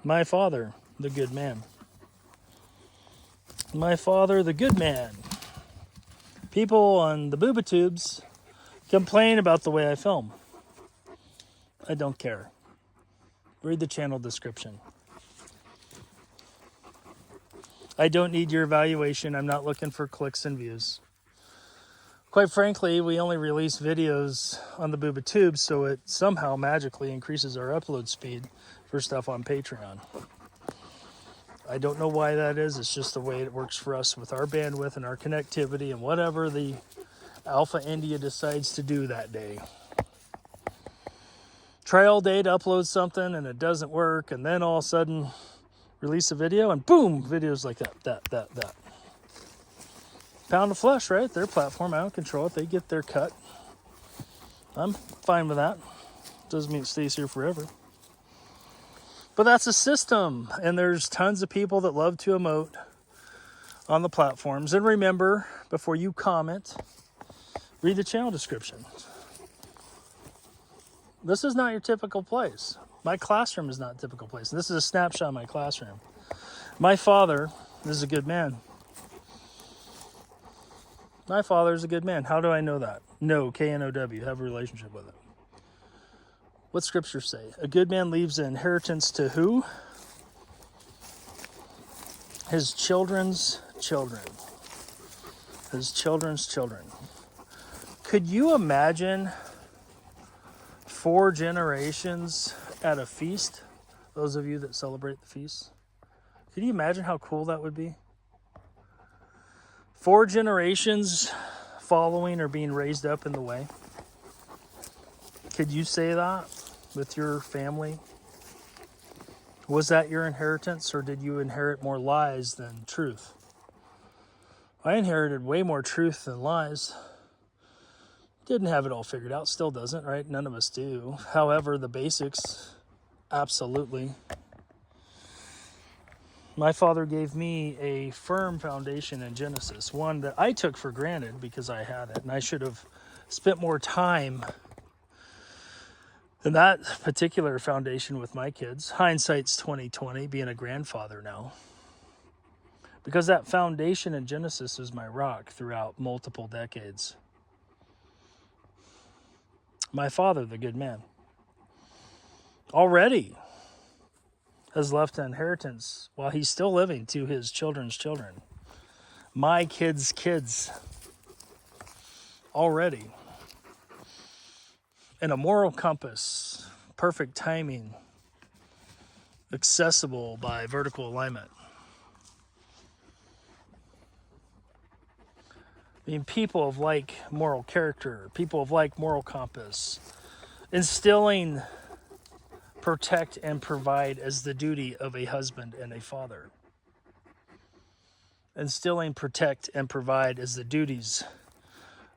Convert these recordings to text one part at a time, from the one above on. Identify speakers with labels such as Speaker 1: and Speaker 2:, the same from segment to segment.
Speaker 1: My father, the good man. My father, the good man. People on the booba tubes complain about the way I film. I don't care. Read the channel description. I don't need your evaluation. I'm not looking for clicks and views. Quite frankly, we only release videos on the booba tubes so it somehow magically increases our upload speed for stuff on Patreon. I don't know why that is. It's just the way it works for us with our bandwidth and our connectivity and whatever the Alpha India decides to do that day. Try all day to upload something and it doesn't work, and then all of a sudden release a video and boom, videos like that. Pound of flesh, right? Their platform, I don't control it. They get their cut. I'm fine with that. Doesn't mean it stays here forever. But that's a system, and there's tons of people that love to emote on the platforms. And remember, before you comment, read the channel description. This is not your typical place. My classroom is not a typical place. This is a snapshot of my classroom. My father is a good man. My father is a good man. How do I know that? No, K-N-O-W, have a relationship with it. What scriptures say? A good man leaves an inheritance to who? His children's children. His children's children. Could you imagine 4 generations at a feast? Those of you that celebrate the feast. Could you imagine how cool that would be? 4 generations following or being raised up in the way. Could you say that with your family? Was that your inheritance, or did you inherit more lies than truth? I inherited way more truth than lies. Didn't have it all figured out, still doesn't, right? None of us do. However, the basics, absolutely. My father gave me a firm foundation in Genesis, one that I took for granted because I had it, and I should have spent more time in that particular foundation with my kids. Hindsight's 20/20, being a grandfather now. Because that foundation in Genesis is my rock throughout multiple decades. My father, the good man, already has left an inheritance while he's still living to his children's children. My kids' kids. Already. And a moral compass, perfect timing, accessible by vertical alignment. I mean, people of like moral character, people of like moral compass, instilling protect and provide as the duty of a husband and a father. Instilling protect and provide as the duties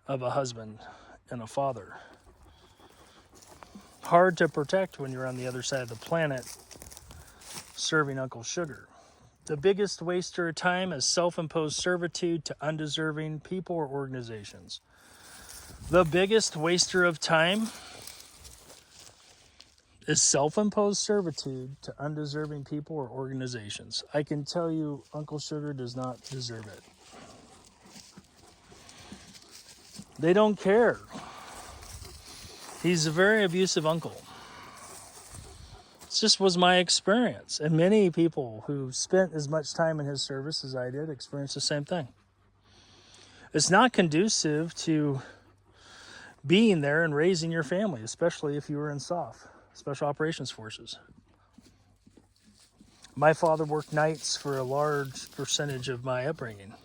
Speaker 1: of a husband and a father. Hard to protect when you're on the other side of the planet serving Uncle Sugar. The biggest waster of time is self-imposed servitude to undeserving people or organizations. The biggest waster of time is self-imposed servitude to undeserving people or organizations. I can tell you Uncle Sugar does not deserve it. They don't care. He's a very abusive uncle. It just was my experience. And many people who spent as much time in his service as I did experienced the same thing. It's not conducive to being there and raising your family, especially if you were in SOF, Special Operations Forces. My father worked nights for a large percentage of my upbringing.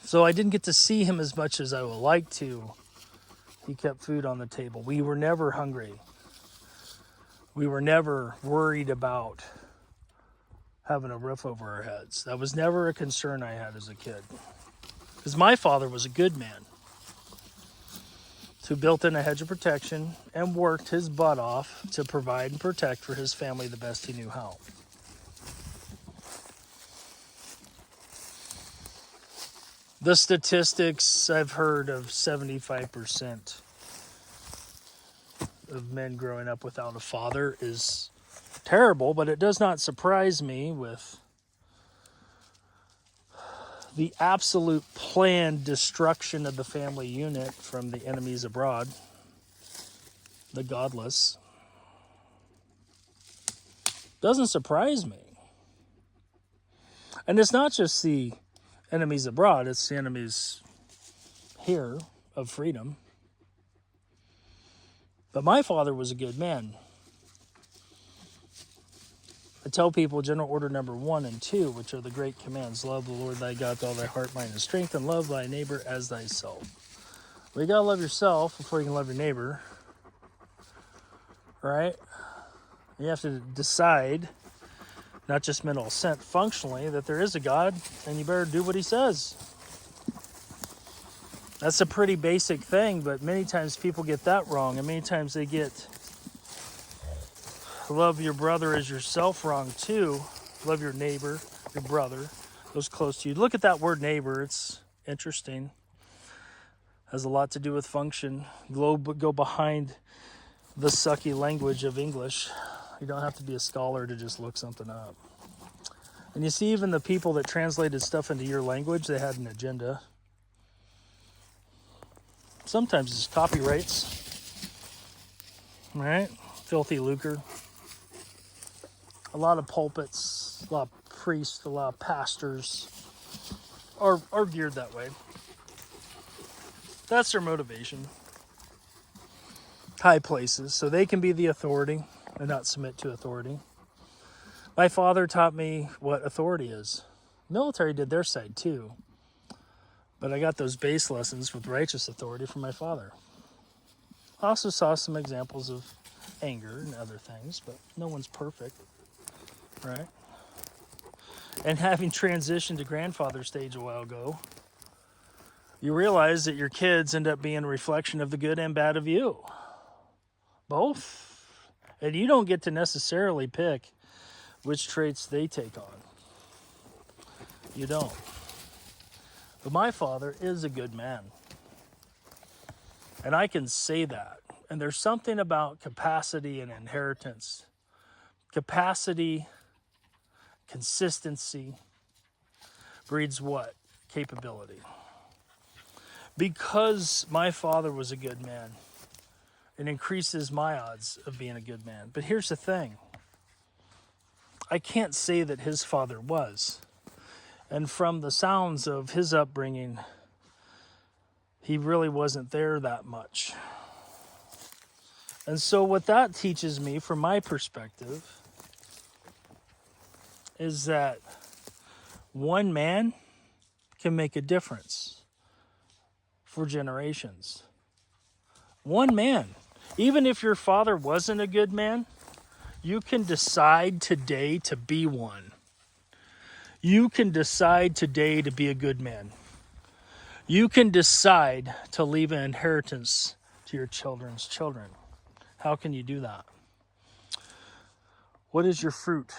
Speaker 1: So I didn't get to see him as much as I would like to. He kept food on the table. We were never hungry. We were never worried about having a roof over our heads. That was never a concern I had as a kid. Because my father was a good man who built in a hedge of protection and worked his butt off to provide and protect for his family the best he knew how. The statistics I've heard of 75% of men growing up without a father is terrible, but it does not surprise me with the absolute planned destruction of the family unit from the enemies abroad, the godless. Doesn't surprise me. And it's not just the enemies abroad, it's the enemies here of freedom. But my father was a good man. I tell people general order number 1 and 2, which are the great commands. Love the Lord thy God with all thy heart, mind, and strength, and love thy neighbor as thyself. Well, you gotta love yourself before you can love your neighbor, right? You have to decide, not just mental assent, functionally, that there is a God, and you better do what he says. That's a pretty basic thing, but many times people get that wrong, and many times they get love your brother as yourself wrong too. Love your neighbor, your brother, those close to you. Look at that word neighbor. It's interesting. Has a lot to do with function. Go behind the sucky language of English. You don't have to be a scholar to just look something up. And you see, even the people that translated stuff into your language, they had an agenda. Sometimes it's copyrights, right? Filthy lucre. A lot of pulpits, a lot of priests, a lot of pastors are geared that way. That's their motivation. High places, so they can be the authority and not submit to authority. My father taught me what authority is. Military did their side too. But I got those base lessons with righteous authority from my father. I also saw some examples of anger and other things, but no one's perfect. Right? And having transitioned to grandfather stage a while ago, you realize that your kids end up being a reflection of the good and bad of you. Both. And you don't get to necessarily pick which traits they take on. You don't. But my father is a good man. And I can say that. And there's something about capacity and inheritance. Capacity, consistency breeds what? Capability. Because my father was a good man, it increases my odds of being a good man. But here's the thing. I can't say that his father was. And from the sounds of his upbringing, he really wasn't there that much. And so what that teaches me, from my perspective, is that one man can make a difference for generations. One man. Even if your father wasn't a good man, you can decide today to be one. You can decide today to be a good man. You can decide to leave an inheritance to your children's children. How can you do that? What is your fruit?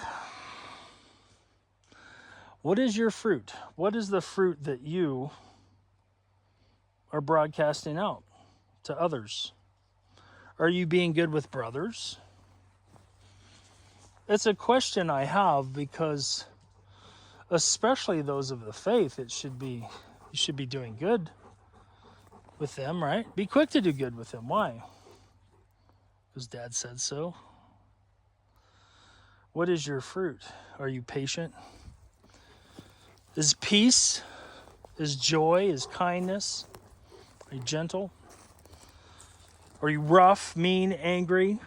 Speaker 1: What is your fruit? What is the fruit that you are broadcasting out to others? Are you being good with brothers? It's a question I have because, especially those of the faith, you should be doing good with them, right? Be quick to do good with them. Why? Because Dad said so. What is your fruit? Are you patient? Is peace? Is joy? Is kindness? Are you gentle? Are you rough, mean, angry?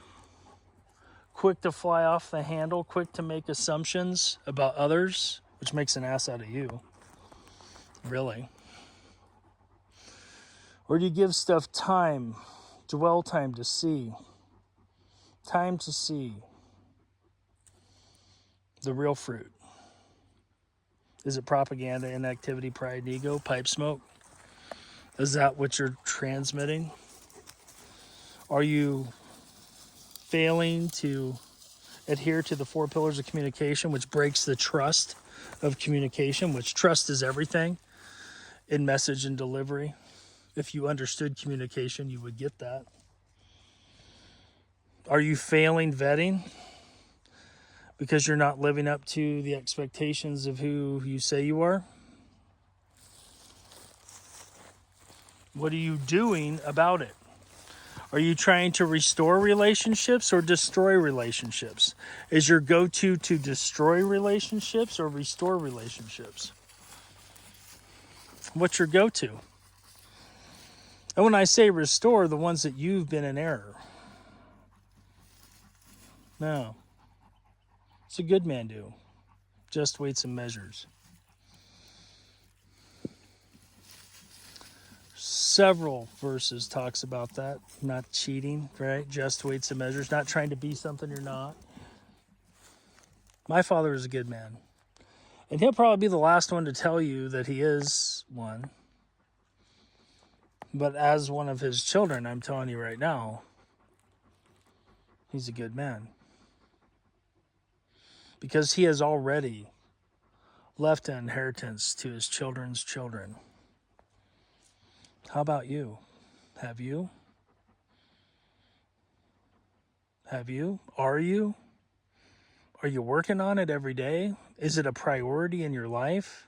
Speaker 1: Quick to fly off the handle? Quick to make assumptions about others? Which makes an ass out of you. Really. Or do you give stuff time, dwell time to see? Time to see the real fruit. Is it propaganda, inactivity, pride, ego, pipe smoke? Is that what you're transmitting? Are you failing to adhere to the 4 pillars of communication, which breaks the trust of communication, which trust is everything in message and delivery? If you understood communication, you would get that. Are you failing vetting? because you're not living up to the expectations of who you say you are? What are you doing about it? Are you trying to restore relationships or destroy relationships? Is your go-to to destroy relationships or restore relationships? What's your go-to? And when I say restore, the ones that you've been in error. No. It's a good man do. Just weights and measures. Several verses talks about that. Not cheating, right? Just weights and measures. Not trying to be something you're not. My father is a good man. And he'll probably be the last one to tell you that he is one. But as one of his children, I'm telling you right now, he's a good man. Because he has already left an inheritance to his children's children. How about you? Have you? Have you? Are you? Are you working on it every day? Is it a priority in your life?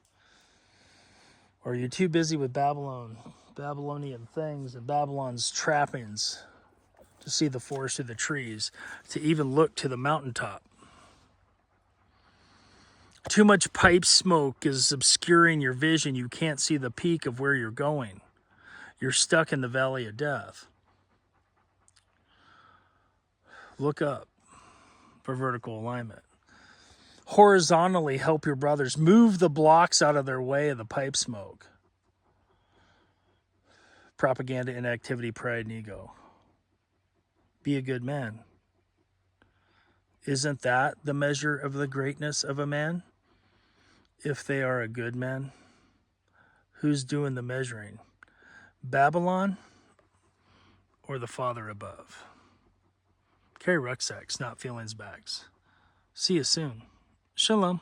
Speaker 1: Or are you too busy with Babylonian things and Babylon's trappings to see the forest through the trees, to even look to the mountaintop? Too much pipe smoke is obscuring your vision. You can't see the peak of where you're going. You're stuck in the valley of death. Look up for vertical alignment. Horizontally help your brothers. Move the blocks out of their way of the pipe smoke. Propaganda, inactivity, pride, and ego. Be a good man. Isn't that the measure of the greatness of a man? If they are a good man, who's doing the measuring? Babylon or the Father above? Carry rucksacks, not feelings bags. See you soon. Shalom.